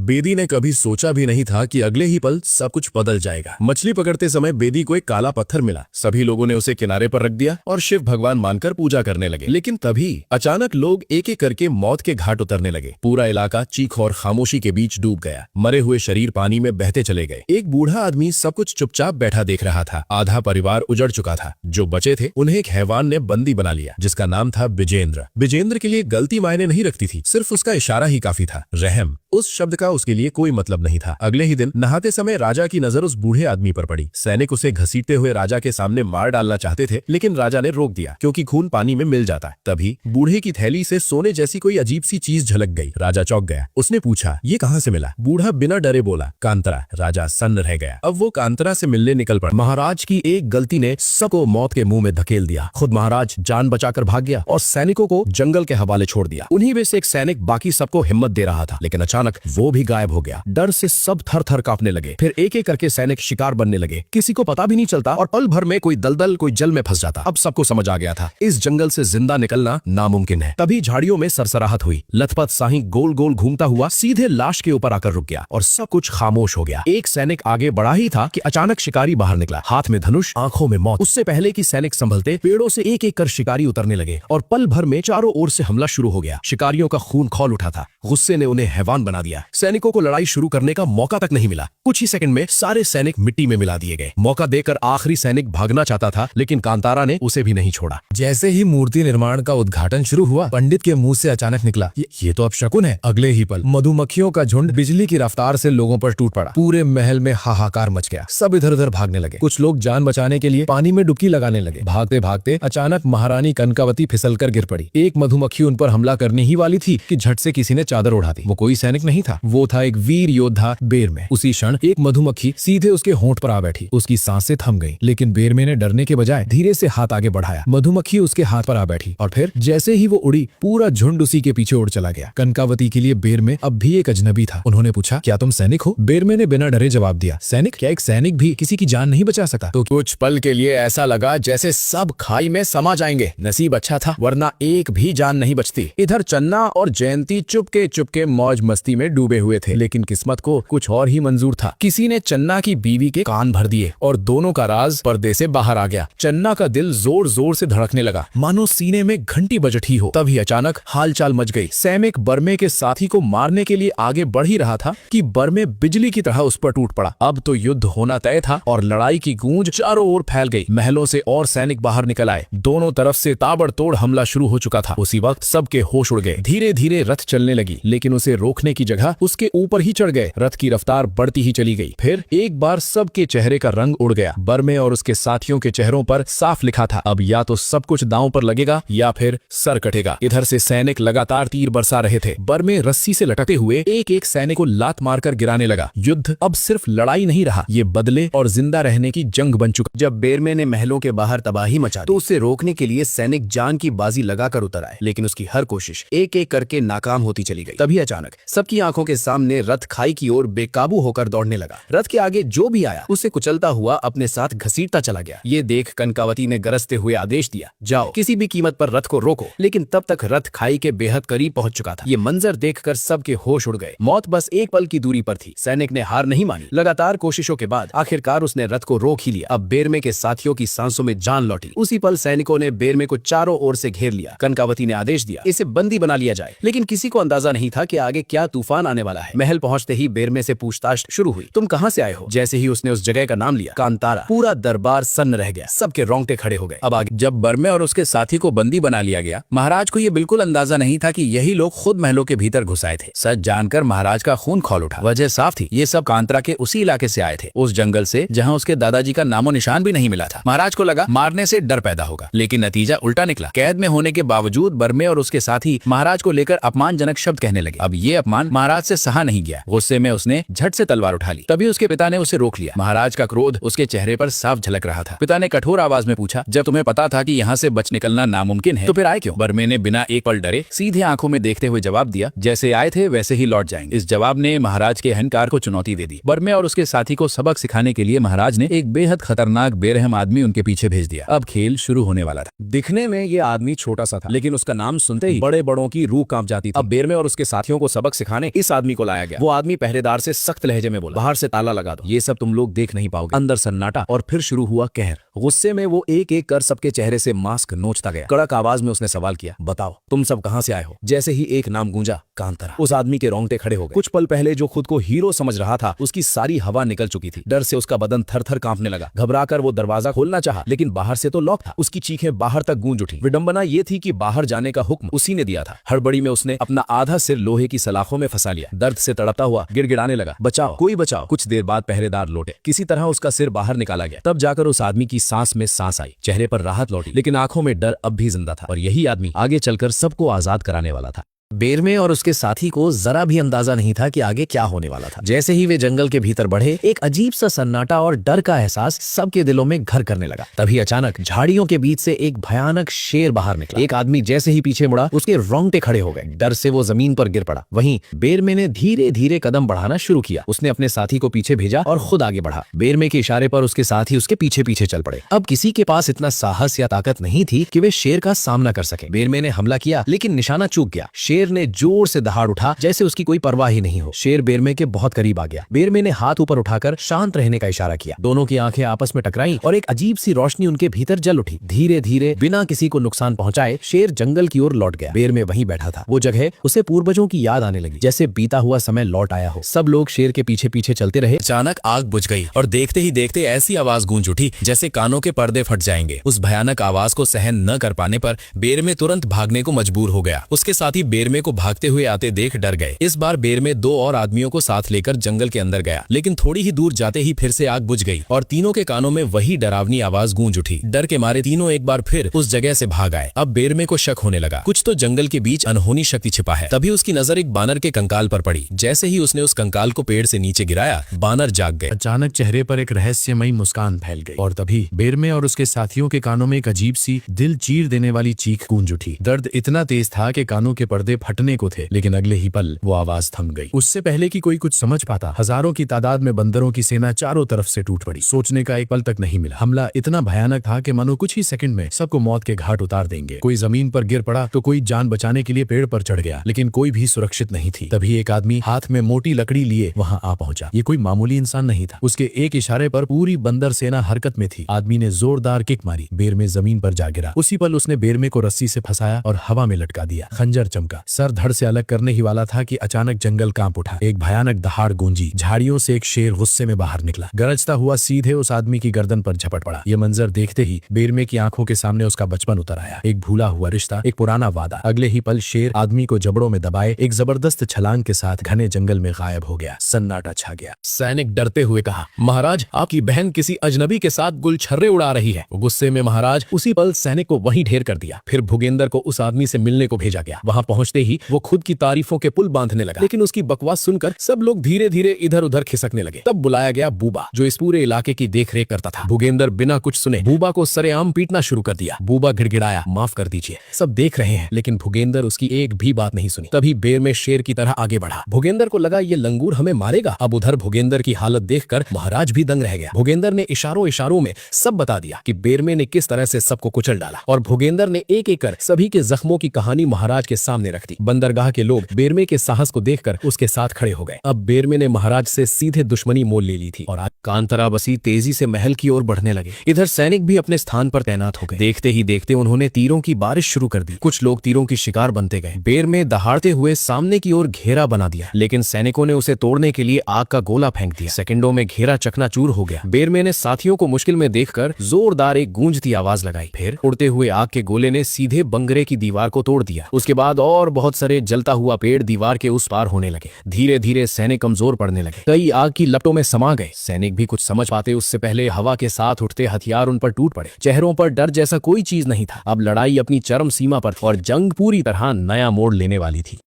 बेदी ने कभी सोचा भी नहीं था कि अगले ही पल सब कुछ बदल जाएगा। मछली पकड़ते समय बेदी को एक काला पत्थर मिला। सभी लोगों ने उसे किनारे पर रख दिया और शिव भगवान मानकर पूजा करने लगे। लेकिन तभी अचानक लोग एक एक करके मौत के घाट उतरने लगे। पूरा इलाका चीख और खामोशी के बीच डूब गया। मरे हुए शरीर पानी में बहते चले गए। एक बूढ़ा आदमी सब कुछ चुपचाप बैठा देख रहा था। आधा परिवार उजड़ चुका था। जो बचे थे उन्हें एक हैवान ने बंदी बना लिया, जिसका नाम था विजेंद्र। विजेंद्र के लिए गलती मायने नहीं रखती थी, सिर्फ उसका इशारा ही काफी था। रहम, उस शब्द का उसके लिए कोई मतलब नहीं था। अगले ही दिन नहाते समय राजा की नजर उस बूढ़े आदमी पर पड़ी। सैनिक उसे घसीटते हुए राजा के सामने मार डालना चाहते थे, लेकिन राजा ने रोक दिया, क्योंकि खून पानी में मिल जाता है। तभी बूढ़े की थैली से सोने जैसी कोई अजीब सी चीज झलक गई। राजा चौंक गया। उसने पूछा, ये कहाँ से मिला? बूढ़ा बिना डरे बोला, कांतरा। राजा सन्न रह गया। अब वो कांतरा से मिलने निकल पड़ा। महाराज की एक गलती ने सबको मौत के मुंह में धकेल दिया। खुद महाराज जान बचाकर भाग गया और सैनिकों को जंगल के हवाले छोड़ दिया। उन्हीं में से एक सैनिक बाकी सबको हिम्मत दे रहा था, लेकिन अचानक वो भी गायब हो गया। डर से सब थर थर कांपने लगे। फिर एक एक करके सैनिक शिकार बनने लगे। किसी को पता भी नहीं चलता और पल भर में कोई दलदल कोई जल में फंस जाता। अब सबको समझ आ गया था, इस जंगल से जिंदा निकलना नामुमकिन है। तभी झाड़ियों में सरसराहट हुई। लथपथ शाही गोल गोल घूमता हुआ सीधे लाश के ऊपर आकर रुक गया और सब कुछ खामोश हो गया। एक सैनिक आगे बढ़ा ही था कि अचानक शिकारी बाहर निकला, हाथ में धनुष, आंखों में मौत। उससे पहले कि सैनिक संभलते, पेड़ों से एक एक कर शिकारी उतरने लगे और पल भर में चारों ओर से हमला शुरू हो गया। शिकारियों का खून खौल उठा था। गुस्से ने उन्हें हैवान बना दिया। सैनिकों को लड़ाई शुरू करने का मौका तक नहीं मिला। कुछ ही सेकंड में सारे सैनिक मिट्टी में मिला दिए गए। मौका देकर आखिरी सैनिक भागना चाहता था, लेकिन कांतारा ने उसे भी नहीं छोड़ा। जैसे ही मूर्ति निर्माण का उद्घाटन शुरू हुआ, पंडित के मुंह से अचानक निकला, ये तो अब शकुन है। अगले ही पल मधुमक्खियों का झुंड बिजली की रफ्तार से लोगों पर टूट पड़ा। पूरे महल में हाहाकार मच गया। सब इधर उधर भागने लगे। कुछ लोग जान बचाने के लिए पानी में डुबकी लगाने लगे। भागते भागते अचानक महारानी कनकावती फिसलकर गिर पड़ी। एक मधुमक्खी उन पर हमला करने ही वाली थी कि झट से किसी ने चादर उड़ा दी। वो कोई सैनिक नहीं था, वो था एक वीर योद्धा बेरमे। उसी क्षण एक मधुमक्खी सीधे उसके होंठ पर आ बैठी। उसकी सांसें थम गईं, लेकिन बेरमे ने डरने के बजाय धीरे से हाथ आगे बढ़ाया। मधुमक्खी उसके हाथ पर आ बैठी और फिर जैसे ही वो उड़ी, पूरा झुंड उसी के पीछे उड़ चला गया। कनकावती के लिए बेरमे अब भी एक अजनबी था। उन्होंने पूछा, क्या तुम सैनिक हो? बेरमे ने बिना डरे जवाब दिया, सैनिक? क्या एक सैनिक भी किसी की जान नहीं बचा सकता? तो कुछ पल के लिए ऐसा लगा जैसे सब खाई में समा जाएंगे। नसीब अच्छा था, वरना एक भी जान नहीं बचती। इधर चन्ना और जयंती चुपके चुपके मौज मस्ती में डूबे हुए थे, लेकिन किस्मत को कुछ और ही मंजूर था। किसी ने चन्ना की बीवी के कान भर दिए और दोनों का राज पर्दे से बाहर आ गया। चन्ना का दिल जोर जोर से धड़कने लगा, मानो सीने में घंटी बज उठी हो। तभी अचानक हालचाल मच गई। सैनिक बर्मे के साथी को मारने के लिए आगे बढ़ ही रहा था कि बर्मे बिजली की तरह उस पर टूट पड़ा। अब तो युद्ध होना तय था और लड़ाई की गूंज चारों ओर फैल गई। महलों से और सैनिक बाहर निकल आए। दोनों तरफ से ताबड़तोड़ हमला शुरू हो चुका था। उसी वक्त सबके होश उड़ गए। धीरे धीरे रथ चलने लगी, लेकिन उसे रोकने की जगह उसके ऊपर ही चढ़ गए। रथ की रफ्तार बढ़ती ही चली गई। फिर एक बार सबके चेहरे का रंग उड़ गया। बर्मे और उसके साथियों के चेहरों पर साफ लिखा था, अब या तो सब कुछ दांव पर लगेगा या फिर सर कटेगा। इधर से सैनिक लगातार तीर बरसा रहे थे। बर्मे रस्सी से लटकते हुए एक एक सैनिक को लात मारकर गिराने लगा। युद्ध अब सिर्फ लड़ाई नहीं रहा, ये बदले और जिंदा रहने की जंग बन चुका। जब बेरमे ने महलों के बाहर तबाही मचा दी, तो उसे रोकने के लिए सैनिक जान की बाजी लगाकर उतर आए, लेकिन उसकी हर कोशिश एक एक करके नाकाम होती चली गई। तभी अचानक सबकी आंखों के सामने रथ खाई की ओर बेकाबू होकर दौड़ने लगा। रथ के आगे जो भी आया उसे कुचलता हुआ अपने साथ घसीटता चला गया। ये देख कनकावती ने गरजते हुए आदेश दिया, जाओ किसी भी कीमत पर रथ को रोको। लेकिन तब तक रथ खाई के बेहद करीब पहुंच चुका था। ये मंजर देखकर सबके होश उड़ गए। मौत बस एक पल की दूरी पर थी। सैनिक ने हार नहीं मानी। लगातार कोशिशों के बाद आखिरकार उसने रथ को रोक ही लिया। अब बेरमे के साथियों की सांसों में जान लौटी। उसी पल सैनिकों ने बेरमे को चारों ओर से घेर लिया। कनकावती ने आदेश दिया, इसे बंदी बना लिया जाए। लेकिन किसी को अंदाजा नहीं था कि आगे क्या तूफान आने वाला है। महल पहुंचते ही बेरमे से पूछताछ शुरू हुई, तुम कहां से आए हो? जैसे ही उसने उस जगह का नाम लिया, कांतारा, पूरा दरबार सन्न रह गया। सबके रोंगटे खड़े हो गए। अब आगे जब बर्मे और उसके साथी को बंदी बना लिया गया, महाराज को यह बिल्कुल अंदाजा नहीं था कि यही लोग खुद महलों के भीतर घुस आए थे। सच जानकर महाराज का खून खौल उठा। वजह साफ थी, ये सब कांतरा के उसी इलाके से आए थे, उस जंगल से जहां उसके दादाजी का नामो निशान भी नहीं मिला था। महाराज को लगा मारने से डर पैदा होगा, लेकिन नतीजा उल्टा निकला। कैद में होने के बावजूद बर्मे और उसके साथी महाराज को लेकर अपमानजनक शब्द कहने लगे। अब ये अपमान महाराज से सहा नहीं गया। गुस्से में उसने झट से तलवार उठा ली। तभी उसके पिता ने उसे रोक लिया। महाराज का क्रोध उसके चेहरे पर साफ झलक रहा था। पिता ने कठोर आवाज में पूछा, जब तुम्हें पता था कि यहाँ से बच निकलना नामुमकिन है तो फिर आए क्यों? बर्मे ने बिना एक पल डरे सीधे आंखों में देखते हुए जवाब दिया, जैसे आए थे वैसे ही लौट जाएंगे। इस जवाब ने महाराज के अहंकार को चुनौती दे दी। बर्मे और उसके साथी को सबक सिखाने के लिए महाराज ने एक बेहद खतरनाक बेरहम आदमी उनके पीछे भेज दिया। अब खेल शुरू होने वाला था। दिखने में ये आदमी छोटा सा था, लेकिन उसका नाम सुनते ही बड़े बड़ों की रूह कांप जाती थी। अब बेरमे और उसके साथियों को सबक सिखाने इस आदमी को लाया गया। वो आदमी पहरेदार से सख्त लहजे में बोला, बाहर से ताला लगा दो, ये सब तुम लोग देख नहीं पाओगे। अंदर सन्नाटा और फिर शुरू हुआ कहर। गुस्से में वो एक एक कर सबके चेहरे से मास्क नोचता गया। कड़क आवाज में उसने सवाल किया, बताओ तुम सब कहां से आए हो? जैसे ही एक नाम गूंजा, कांतारा। उस आदमी के रोंगटे खड़े हो गए। कुछ पल पहले जो खुद को हीरो समझ रहा था, उसकी सारी हवा निकल चुकी थी। डर से उसका बदन थर थर कांपने लगा। घबराकर वो दरवाजा खोलना चाहा, लेकिन बाहर से तो लॉक था। उसकी चीखें बाहर तक गूंज उठी। विडंबना ये थी कि बाहर जाने का हुक्म उसी ने दिया था। हड़बड़ी में उसने अपना आधा सिर लोहे की सलाखों में फंसा लिया। दर्द से तड़पता हुआ गिड़गिड़ाने लगा, बचाओ, कोई बचाओ। कुछ देर बाद पहरेदार लौटे। किसी तरह उसका सिर बाहर निकाला गया। तब जाकर उस आदमी की सांस में सांस आई। चेहरे पर राहत लौटी, लेकिन आंखों में डर अब भी जिंदा था। और यही आदमी आगे चलकर सबको आजाद कराने वाला था। बेरमे और उसके साथी को जरा भी अंदाजा नहीं था कि आगे क्या होने वाला था। जैसे ही वे जंगल के भीतर बढ़े, एक अजीब सा सन्नाटा और डर का एहसास सबके दिलों में घर करने लगा। तभी अचानक झाड़ियों के बीच से एक भयानक शेर बाहर निकला। एक आदमी जैसे ही पीछे मुड़ा, उसके रोंगटे खड़े हो गए। डर से वो जमीन पर गिर पड़ा। वहीं बेरमे ने धीरे धीरे कदम बढ़ाना शुरू किया। उसने अपने साथी को पीछे भेजा और खुद आगे बढ़ा। बेरमे के इशारे पर उसके साथी उसके पीछे पीछे चल पड़े। अब किसी के पास इतना साहस या ताकत नहीं थी कि वे शेर का सामना कर सके। बेरमे ने हमला किया, लेकिन निशाना चूक गया। शेर ने जोर से दहाड़ उठा, जैसे उसकी कोई परवाह ही नहीं हो। शेर बेरमे के बहुत करीब आ गया। बेरमे ने हाथ ऊपर उठाकर शांत रहने का इशारा किया। दोनों की आंखें आपस में टकराईं और एक अजीब सी रोशनी उनके भीतर जल उठी। धीरे धीरे बिना किसी को नुकसान पहुंचाए शेर जंगल की ओर लौट गया। बेरमे वहीं बैठा था। वो जगह उसे पूर्वजों की याद आने लगी, जैसे बीता हुआ समय लौट आया हो। सब लोग शेर के पीछे पीछे चलते रहे। अचानक आग बुझ गई और देखते ही देखते ऐसी आवाज गूंज उठी जैसे कानों के पर्दे फट जाएंगे। उस भयानक आवाज को सहन न कर पाने पर बेरमे तुरंत भागने को मजबूर हो गया। उसके साथी बेरमे को भागते हुए आते देख डर गए। इस बार बेरमे दो और आदमियों को साथ लेकर जंगल के अंदर गया, लेकिन थोड़ी ही दूर जाते ही फिर से आग बुझ गई और तीनों के कानों में वही डरावनी आवाज गूंज उठी। डर के मारे तीनों एक बार फिर उस जगह से भाग आए। अब बेरमे को शक होने लगा, कुछ तो जंगल के बीच अनहोनी शक्ति छिपा है। तभी उसकी नजर एक बानर के कंकाल पर पड़ी। जैसे ही उसने उस कंकाल को पेड़ से नीचे गिराया, बानर जाग गए। अचानक चेहरे पर एक रहस्यमयी मुस्कान फैल गई और तभी बेरमे और उसके साथियों के कानों में एक अजीब सी दिल चीर देने वाली चीख गूंज उठी। दर्द इतना तेज था कि कानों के पर्दे फटने को थे, लेकिन अगले ही पल वो आवाज थम गई। उससे पहले कि कोई कुछ समझ पाता, हजारों की तादाद में बंदरों की सेना चारों तरफ से टूट पड़ी। सोचने का एक पल तक नहीं मिला। हमला इतना भयानक था कि मानो कुछ ही सेकंड में सबको मौत के घाट उतार देंगे। कोई जमीन पर गिर पड़ा तो कोई जान बचाने के लिए पेड़ पर चढ़ गया, लेकिन कोई भी सुरक्षित नहीं थी। तभी एक आदमी हाथ में मोटी लकड़ी लिए वहां आ पहुंचा। ये कोई मामूली इंसान नहीं था। उसके एक इशारे पर पूरी बंदर सेना हरकत में थी। आदमी ने जोरदार किक मारी। बेरमे जमीन पर जा गिरा। उसी पल उसने बेरमे को रस्सी से फंसाया और हवा में लटका दिया। खंजर चमका। सर धड़ से अलग करने ही वाला था कि अचानक जंगल कांप उठा। एक भयानक दहाड़ गूंजी। झाड़ियों से एक शेर गुस्से में बाहर निकला। गरजता हुआ सीधे उस आदमी की गर्दन पर झपट पड़ा। यह मंजर देखते ही बेरमे की आंखों के सामने उसका बचपन उतर आया। एक भूला हुआ रिश्ता, एक पुराना वादा। अगले ही पल शेर आदमी को जबड़ों में दबाए एक जबरदस्त छलांग के साथ घने जंगल में गायब हो गया। सन्नाटा छा गया। सैनिक डरते हुए कहा, महाराज आपकी बहन किसी अजनबी के साथ गुलछर्रे उड़ा रही है। गुस्से में महाराज उसी पल सैनिक को वहीं ढेर कर दिया। फिर भुगेंद्र को उस आदमी से मिलने को भेजा गया। वहां पहुंचते ही वो खुद की तारीफों के पुल बांधने लगा, लेकिन उसकी बकवास सुनकर सब लोग धीरे धीरे इधर उधर खिसकने लगे। तब बुलाया गया बूबा, जो इस पूरे इलाके की देखरेख करता था। भुगेंद्र बिना कुछ सुने बूबा को सरेआम पीटना शुरू कर दिया। बूबा गिड़गिड़ाया, माफ कर दीजिए, सब देख रहे हैं। लेकिन भुगेंद्र उसकी एक भी बात नहीं सुनी। तभी बेरमे शेर की तरह आगे बढ़ा। भुगेंद्र को लगा ये लंगूर हमें मारेगा। अब उधर भुगेंद्र की हालत देखकर महाराज भी दंग रह गया। भुगेंद्र ने इशारों इशारों में सब बता दिया कि बेरमे ने किस तरह से सबको कुचल डाला, और भुगेंद्र ने एक एक कर सभी के जख्मों की कहानी महाराज के सामने रख दी। बंदरगाह के लोग बेरमे के साहस को देखकर उसके साथ खड़े हो गए। अब बेरमे ने महाराज से सीधे दुश्मनी मोल ले ली थी और आज कांतारा बसी तेजी से महल की ओर बढ़ने लगे। इधर सैनिक भी अपने स्थान पर तैनात हो गए। देखते ही देखते उन्होंने तीरों की बारिश शुरू कर दी। कुछ लोग तीरों की शिकार बनते गए। बेरमे दहाड़ते हुए सामने की ओर घेरा बना दिया, लेकिन सैनिकों ने उसे तोड़ने के लिए आग का गोला फेंक दिया। सेकंडों में घेरा चकनाचूर हो गया। बेरमे ने साथियों को मुश्किल में देखकर जोरदार एक गूंजती आवाज लगाई। फिर उड़ते हुए आग के गोले ने सीधे बंगरे की दीवार को तोड़ दिया। उसके बाद और बहुत सारे जलता हुआ पेड़ दीवार के उस पार होने लगे। धीरे धीरे सैनिक कमजोर पड़ने लगे। कई आग की लपटों में समा गए। सैनिक भी कुछ समझ पाते उससे पहले हवा के साथ उठते हथियार उन पर टूट पड़े। चेहरों पर डर जैसा कोई चीज नहीं था। अब लड़ाई अपनी चरम सीमा पर और जंग पूरी तरह नया मोड़ लेने वाली थी।